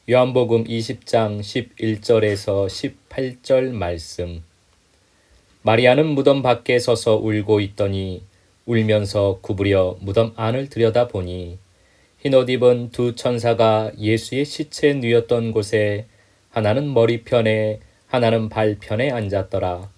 요한복음 20장 11절에서 18절 말씀. 마리아는 무덤 밖에 서서 울고 있더니 울면서 구부려 무덤 안을 들여다보니 흰옷 입은 두 천사가 예수의 시체 누였던 곳에 하나는 머리편에 하나는 발편에 앉았더라.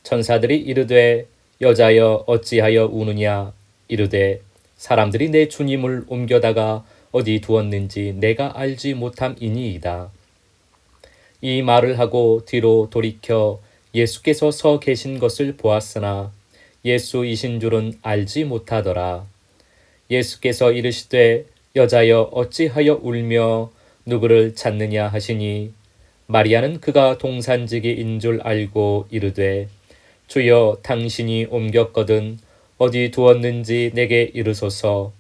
천사들이 이르되 여자여 어찌하여 우느냐 이르되 사람들이 내 주님을 옮겨다가 어디 두었는지 내가 알지 못함이니이다. 이 말을 하고 뒤로 돌이켜 예수께서 서 계신 것을 보았으나 예수이신 줄은 알지 못하더라. 예수께서 이르시되 여자여 어찌하여 울며 누구를 찾느냐 하시니 마리아는 그가 동산지기인 줄 알고 이르되 주여 당신이 옮겼거든 어디 두었는지 내게 이르소서.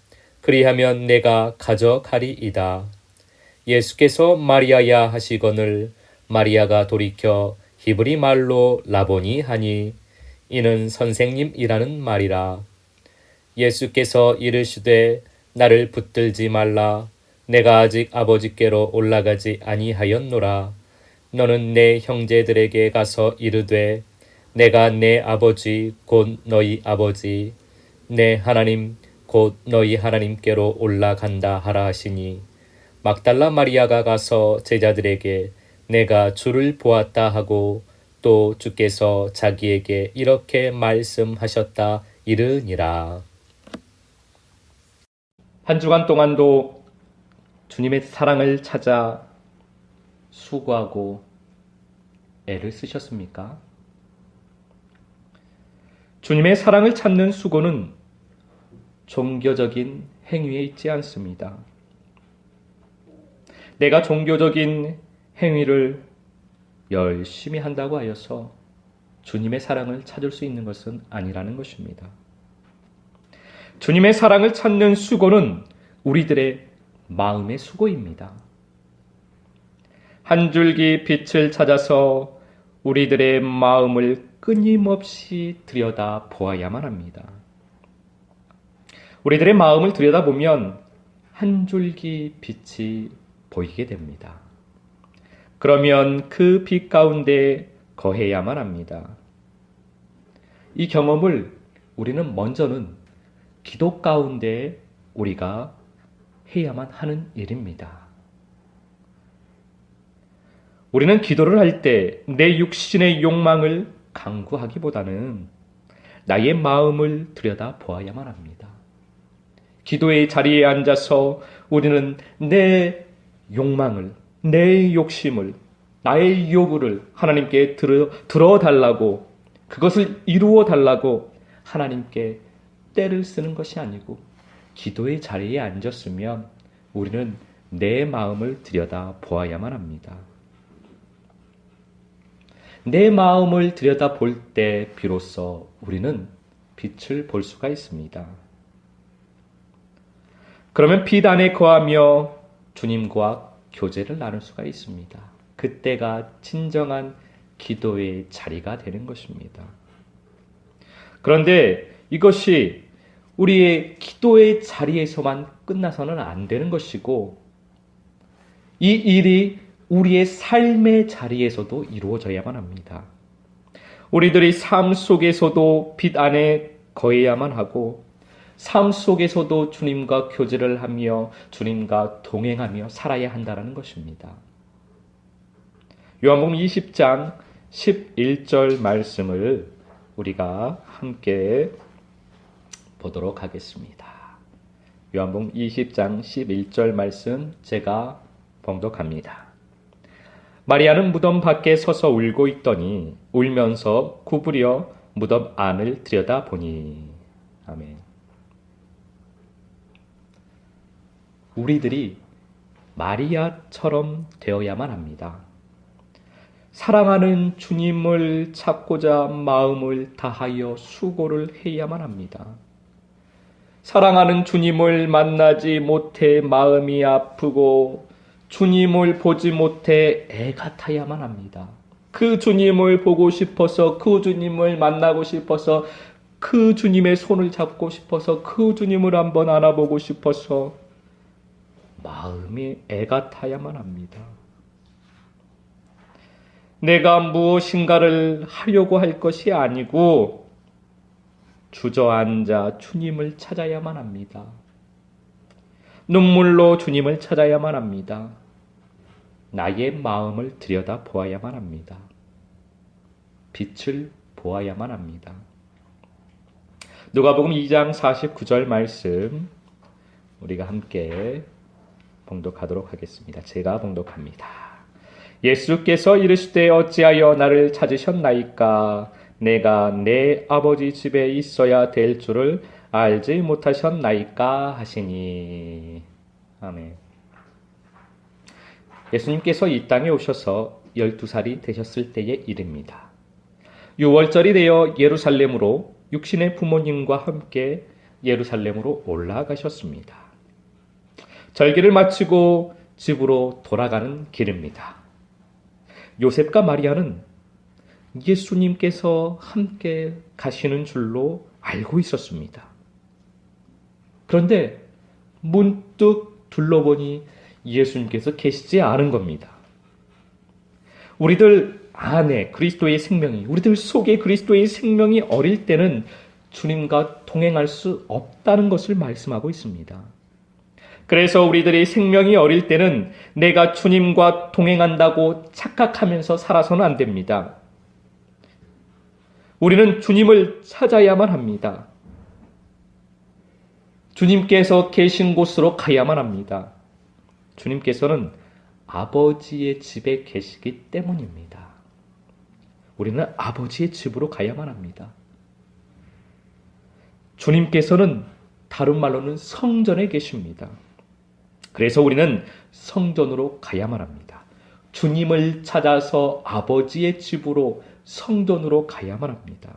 그리하면 내가 가져가리이다. 예수께서 마리아야 하시거늘 마리아가 돌이켜 히브리 말로 라보니 하니 이는 선생님이라는 말이라. 예수께서 이르시되 나를 붙들지 말라. 내가 아직 아버지께로 올라가지 아니하였노라. 너는 내 형제들에게 가서 이르되 내가 내 아버지 곧 너희 아버지 내 하나님 곧 너희 하나님께로 올라간다 하라 하시니 막달라 마리아가 가서 제자들에게 내가 주를 보았다 하고 또 주께서 자기에게 이렇게 말씀하셨다 이르니라. 한 주간 동안도 주님의 사랑을 찾아 수고하고 애를 쓰셨습니까? 주님의 사랑을 찾는 수고는 종교적인 행위에 있지 않습니다. 내가 종교적인 행위를 열심히 한다고 하여서 주님의 사랑을 찾을 수 있는 것은 아니라는 것입니다. 주님의 사랑을 찾는 수고는 우리들의 마음의 수고입니다. 한 줄기 빛을 찾아서 우리들의 마음을 끊임없이 들여다 보아야만 합니다. 우리들의 마음을 들여다보면 한 줄기 빛이 보이게 됩니다. 그러면 그 빛 가운데 거해야만 합니다. 이 경험을 우리는 먼저는 기도 가운데 우리가 해야만 하는 일입니다. 우리는 기도를 할 때 내 육신의 욕망을 강구하기보다는 나의 마음을 들여다 보아야만 합니다. 기도의 자리에 앉아서 우리는 내 욕망을, 내 욕심을, 나의 요구를 하나님께 들어달라고, 그것을 이루어 달라고 하나님께 때를 쓰는 것이 아니고 기도의 자리에 앉았으면 우리는 내 마음을 들여다 보아야만 합니다. 내 마음을 들여다 볼 때 비로소 우리는 빛을 볼 수가 있습니다. 그러면 빛 안에 거하며 주님과 교제를 나눌 수가 있습니다. 그때가 진정한 기도의 자리가 되는 것입니다. 그런데 이것이 우리의 기도의 자리에서만 끝나서는 안 되는 것이고 이 일이 우리의 삶의 자리에서도 이루어져야만 합니다. 우리들이 삶 속에서도 빛 안에 거해야만 하고 삶 속에서도 주님과 교제를 하며 주님과 동행하며 살아야 한다는 것입니다. 요한복음 20장 11절 말씀을 우리가 함께 보도록 하겠습니다. 요한복음 20장 11절 말씀 제가 봉독합니다. 마리아는 무덤 밖에 서서 울고 있더니 울면서 구부려 무덤 안을 들여다보니. 아멘. 우리들이 마리아처럼 되어야만 합니다. 사랑하는 주님을 찾고자 마음을 다하여 수고를 해야만 합니다. 사랑하는 주님을 만나지 못해 마음이 아프고 주님을 보지 못해 애가 타야만 합니다. 그 주님을 보고 싶어서, 그 주님을 만나고 싶어서, 그 주님의 손을 잡고 싶어서, 그 주님을 한번 안아보고 싶어서 마음이 애가 타야만 합니다. 내가 무엇인가를 하려고 할 것이 아니고 주저앉아 주님을 찾아야만 합니다. 눈물로 주님을 찾아야만 합니다. 나의 마음을 들여다 보아야만 합니다. 빛을 보아야만 합니다. 누가복음 2장 49절 말씀 우리가 함께 봉독하도록 하겠습니다. 제가 봉독합니다. 예수께서 이르시되 어찌하여 나를 찾으셨나이까? 내가 내 아버지 집에 있어야 될 줄을 알지 못하셨나이까? 하시니. 아멘. 예수님께서 이 땅에 오셔서 12살이 되셨을 때의 일입니다. 유월절이 되어 예루살렘으로 육신의 부모님과 함께 예루살렘으로 올라가셨습니다. 절기를 마치고 집으로 돌아가는 길입니다. 요셉과 마리아는 예수님께서 함께 가시는 줄로 알고 있었습니다. 그런데 문득 둘러보니 예수님께서 계시지 않은 겁니다. 우리들 안에 그리스도의 생명이, 우리들 속에 그리스도의 생명이 어릴 때는 주님과 동행할 수 없다는 것을 말씀하고 있습니다. 그래서 우리들의 생명이 어릴 때는 내가 주님과 동행한다고 착각하면서 살아서는 안 됩니다. 우리는 주님을 찾아야만 합니다. 주님께서 계신 곳으로 가야만 합니다. 주님께서는 아버지의 집에 계시기 때문입니다. 우리는 아버지의 집으로 가야만 합니다. 주님께서는 다른 말로는 성전에 계십니다. 그래서 우리는 성전으로 가야만 합니다. 주님을 찾아서 아버지의 집으로 성전으로 가야만 합니다.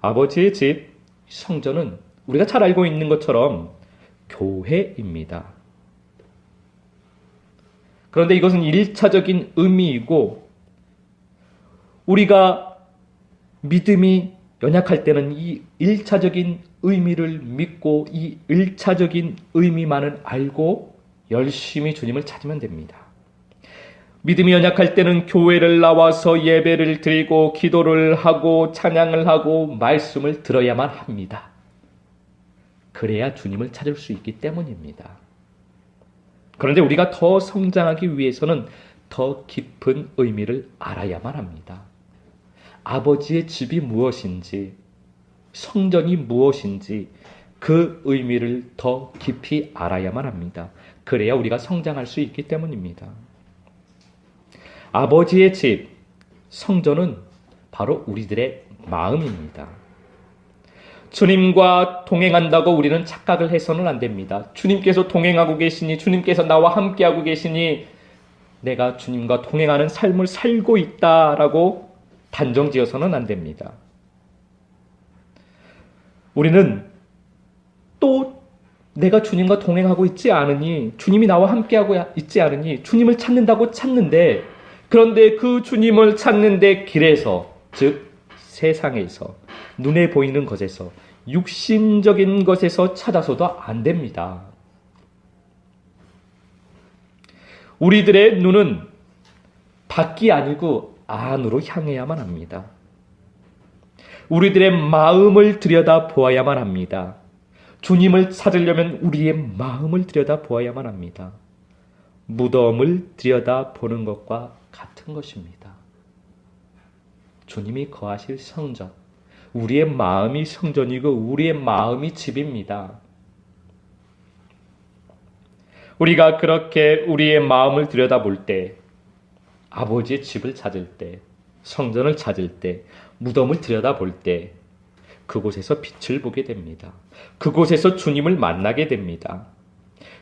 아버지의 집, 성전은 우리가 잘 알고 있는 것처럼 교회입니다. 그런데 이것은 1차적인 의미이고 우리가 믿음이 연약할 때는 이 1차적인 의미를 믿고 이 1차적인 의미만을 알고 열심히 주님을 찾으면 됩니다. 믿음이 연약할 때는 교회를 나와서 예배를 드리고 기도를 하고 찬양을 하고 말씀을 들어야만 합니다. 그래야 주님을 찾을 수 있기 때문입니다. 그런데 우리가 더 성장하기 위해서는 더 깊은 의미를 알아야만 합니다. 아버지의 집이 무엇인지, 성전이 무엇인지 그 의미를 더 깊이 알아야만 합니다. 그래야 우리가 성장할 수 있기 때문입니다. 아버지의 집, 성전은 바로 우리들의 마음입니다. 주님과 동행한다고 우리는 착각을 해서는 안 됩니다. 주님께서 동행하고 계시니, 주님께서 나와 함께하고 계시니 내가 주님과 동행하는 삶을 살고 있다라고 단정지어서는 안 됩니다. 우리는 또 내가 주님과 동행하고 있지 않으니, 주님이 나와 함께하고 있지 않으니 주님을 찾는다고 찾는데, 그런데 그 주님을 찾는데 길에서, 즉 세상에서, 눈에 보이는 것에서, 육신적인 것에서 찾아서도 안 됩니다. 우리들의 눈은 밖이 아니고 안으로 향해야만 합니다. 우리들의 마음을 들여다 보아야만 합니다. 주님을 찾으려면 우리의 마음을 들여다 보아야만 합니다. 무덤을 들여다 보는 것과 같은 것입니다. 주님이 거하실 성전, 우리의 마음이 성전이고 우리의 마음이 집입니다. 우리가 그렇게 우리의 마음을 들여다볼 때, 아버지의 집을 찾을 때, 성전을 찾을 때, 무덤을 들여다볼 때 그곳에서 빛을 보게 됩니다. 그곳에서 주님을 만나게 됩니다.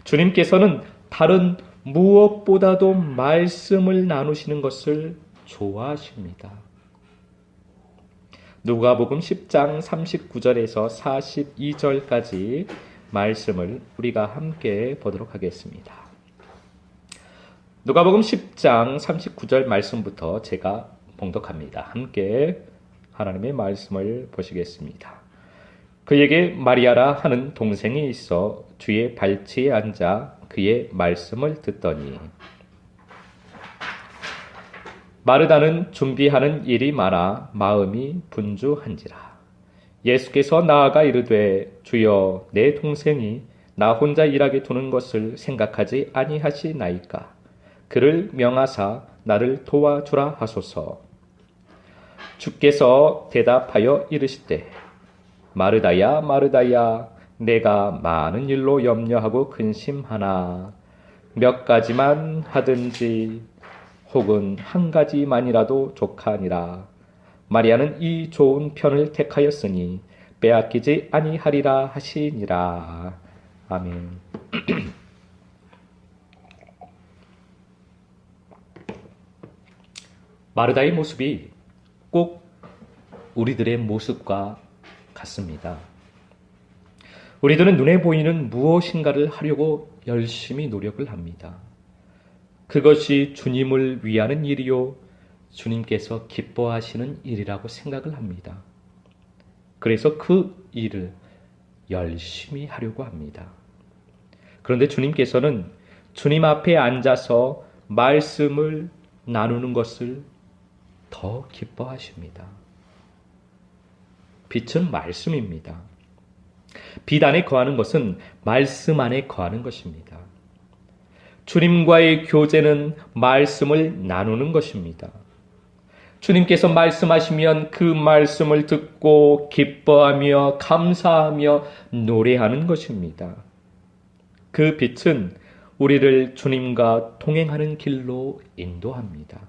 주님께서는 다른 무엇보다도 말씀을 나누시는 것을 좋아하십니다. 누가복음 10장 39절에서 42절까지 말씀을 우리가 함께 보도록 하겠습니다. 누가복음 10장 39절 말씀부터 제가 봉독합니다. 함께 하나님의 말씀을 보시겠습니다. 그에게 마리아라 하는 동생이 있어 주의 발치에 앉아 그의 말씀을 듣더니 마르다는 준비하는 일이 많아 마음이 분주한지라. 예수께서 나아가 이르되 주여 내 동생이 나 혼자 일하게 두는 것을 생각하지 아니하시나이까. 그를 명하사 나를 도와주라 하소서. 주께서 대답하여 이르시되 마르다야 마르다야 내가 많은 일로 염려하고 근심하나 몇 가지만 하든지 혹은 한 가지만이라도 족하니라. 마리아는 이 좋은 편을 택하였으니 빼앗기지 아니하리라 하시니라. 아멘. 마르다의 모습이 꼭 우리들의 모습과 같습니다. 우리들은 눈에 보이는 무엇인가를 하려고 열심히 노력을 합니다. 그것이 주님을 위하는 일이요, 주님께서 기뻐하시는 일이라고 생각을 합니다. 그래서 그 일을 열심히 하려고 합니다. 그런데 주님께서는 주님 앞에 앉아서 말씀을 나누는 것을 더 기뻐하십니다. 빛은 말씀입니다. 빛 안에 거하는 것은 말씀 안에 거하는 것입니다. 주님과의 교제는 말씀을 나누는 것입니다. 주님께서 말씀하시면 그 말씀을 듣고 기뻐하며 감사하며 노래하는 것입니다. 그 빛은 우리를 주님과 동행하는 길로 인도합니다.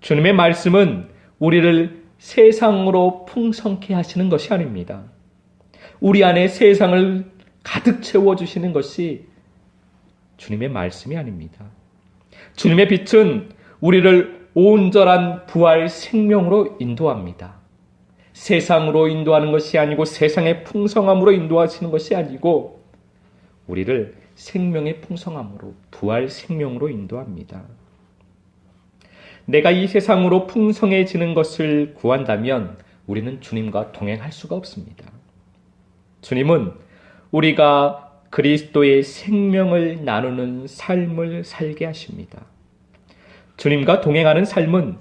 주님의 말씀은 우리를 세상으로 풍성케 하시는 것이 아닙니다. 우리 안에 세상을 가득 채워주시는 것이 주님의 말씀이 아닙니다. 주님의 빛은 우리를 온전한 부활 생명으로 인도합니다. 세상으로 인도하는 것이 아니고 세상의 풍성함으로 인도하시는 것이 아니고 우리를 생명의 풍성함으로 부활 생명으로 인도합니다. 내가 이 세상으로 풍성해지는 것을 구한다면 우리는 주님과 동행할 수가 없습니다. 주님은 우리가 그리스도의 생명을 나누는 삶을 살게 하십니다. 주님과 동행하는 삶은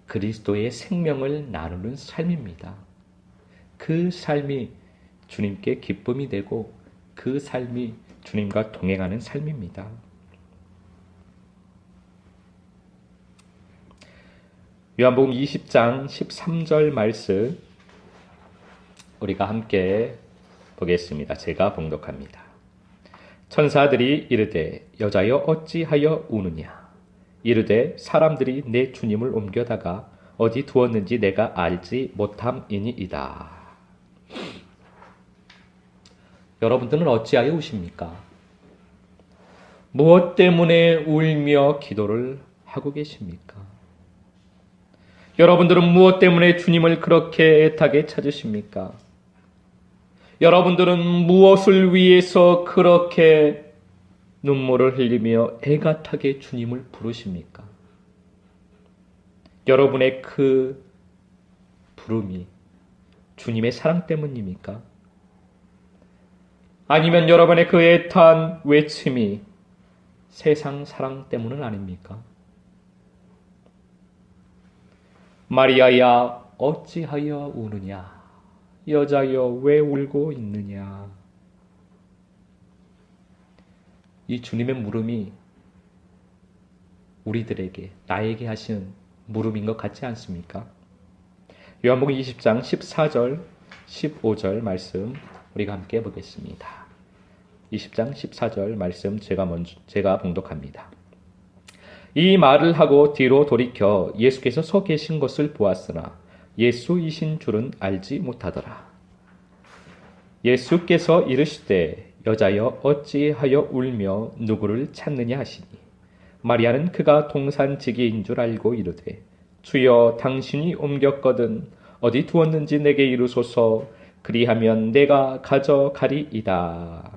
그리스도의 생명을 나누는 삶입니다. 그 삶이 주님께 기쁨이 되고 그 삶이 주님과 동행하는 삶입니다. 요한복음 20장 13절 말씀 우리가 함께 보겠습니다. 제가 봉독합니다. 천사들이 이르되 여자여 어찌하여 우느냐 이르되 사람들이 내 주님을 옮겨다가 어디 두었는지 내가 알지 못함이니이다. 여러분들은 어찌하여 우십니까? 무엇 때문에 울며 기도를 하고 계십니까? 여러분들은 무엇 때문에 주님을 그렇게 애타게 찾으십니까? 여러분들은 무엇을 위해서 그렇게 눈물을 흘리며 애가타게 주님을 부르십니까? 여러분의 그 부름이 주님의 사랑 때문입니까? 아니면 여러분의 그 애타한 외침이 세상 사랑 때문은 아닙니까? 마리아야 어찌하여 우느냐 여자여 왜 울고 있느냐. 이 주님의 물음이 우리들에게 나에게 하시는 물음인 것 같지 않습니까? 요한복음 20장 14절 15절 말씀 우리가 함께 보겠습니다. 20장 14절 말씀 제가 봉독합니다. 이 말을 하고 뒤로 돌이켜 예수께서 서 계신 것을 보았으나 예수이신 줄은 알지 못하더라. 예수께서 이르시되 여자여 어찌하여 울며 누구를 찾느냐 하시니 마리아는 그가 동산지기인 줄 알고 이르되 주여 당신이 옮겼거든 어디 두었는지 내게 이르소서 그리하면 내가 가져가리이다.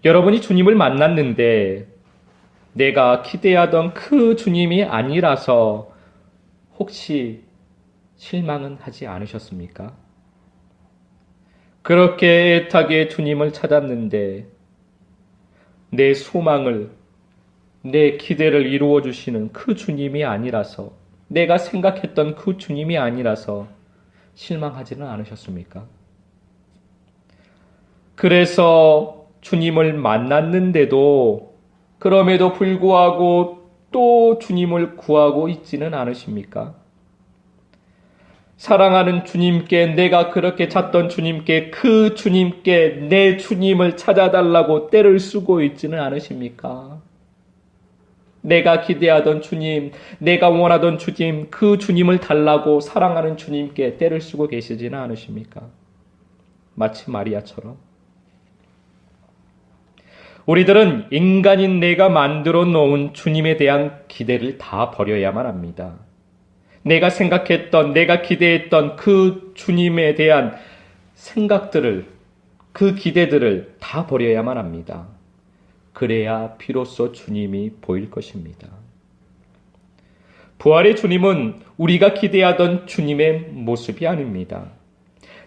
여러분이 주님을 만났는데 내가 기대하던 그 주님이 아니라서 혹시 실망은 하지 않으셨습니까? 그렇게 애타게 주님을 찾았는데 내 소망을, 내 기대를 이루어 주시는 그 주님이 아니라서, 내가 생각했던 그 주님이 아니라서 실망하지는 않으셨습니까? 그래서 주님을 만났는데도 그럼에도 불구하고 또 주님을 구하고 있지는 않으십니까? 사랑하는 주님께, 내가 그렇게 찾던 주님께, 그 주님께 내 주님을 찾아달라고 떼를 쓰고 있지는 않으십니까? 내가 기대하던 주님, 내가 원하던 주님, 그 주님을 달라고 사랑하는 주님께 떼를 쓰고 계시지는 않으십니까? 마치 마리아처럼. 우리들은 인간인 내가 만들어 놓은 주님에 대한 기대를 다 버려야만 합니다. 내가 생각했던, 내가 기대했던 그 주님에 대한 생각들을, 그 기대들을 다 버려야만 합니다. 그래야 비로소 주님이 보일 것입니다. 부활의 주님은 우리가 기대하던 주님의 모습이 아닙니다.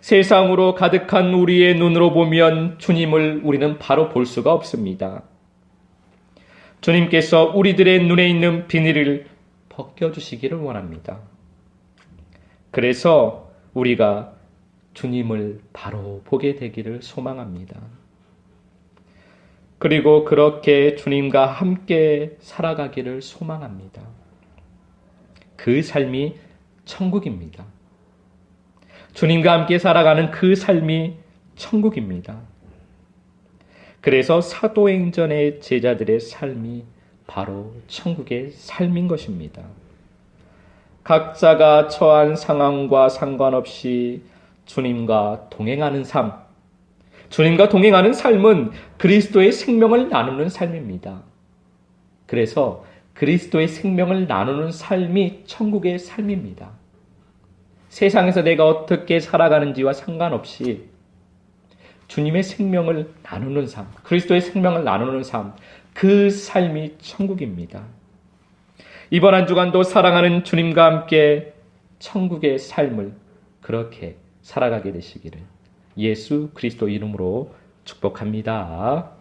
세상으로 가득한 우리의 눈으로 보면 주님을 우리는 바로 볼 수가 없습니다. 주님께서 우리들의 눈에 있는 비닐을 벗겨주시기를 원합니다. 그래서 우리가 주님을 바로 보게 되기를 소망합니다. 그리고 그렇게 주님과 함께 살아가기를 소망합니다. 그 삶이 천국입니다. 주님과 함께 살아가는 그 삶이 천국입니다. 그래서 사도행전의 제자들의 삶이 바로 천국의 삶인 것입니다. 각자가 처한 상황과 상관없이 주님과 동행하는 삶, 주님과 동행하는 삶은 그리스도의 생명을 나누는 삶입니다. 그래서 그리스도의 생명을 나누는 삶이 천국의 삶입니다. 세상에서 내가 어떻게 살아가는지와 상관없이 주님의 생명을 나누는 삶, 그리스도의 생명을 나누는 삶, 그 삶이 천국입니다. 이번 한 주간도 사랑하는 주님과 함께 천국의 삶을 그렇게 살아가게 되시기를 예수 그리스도 이름으로 축복합니다.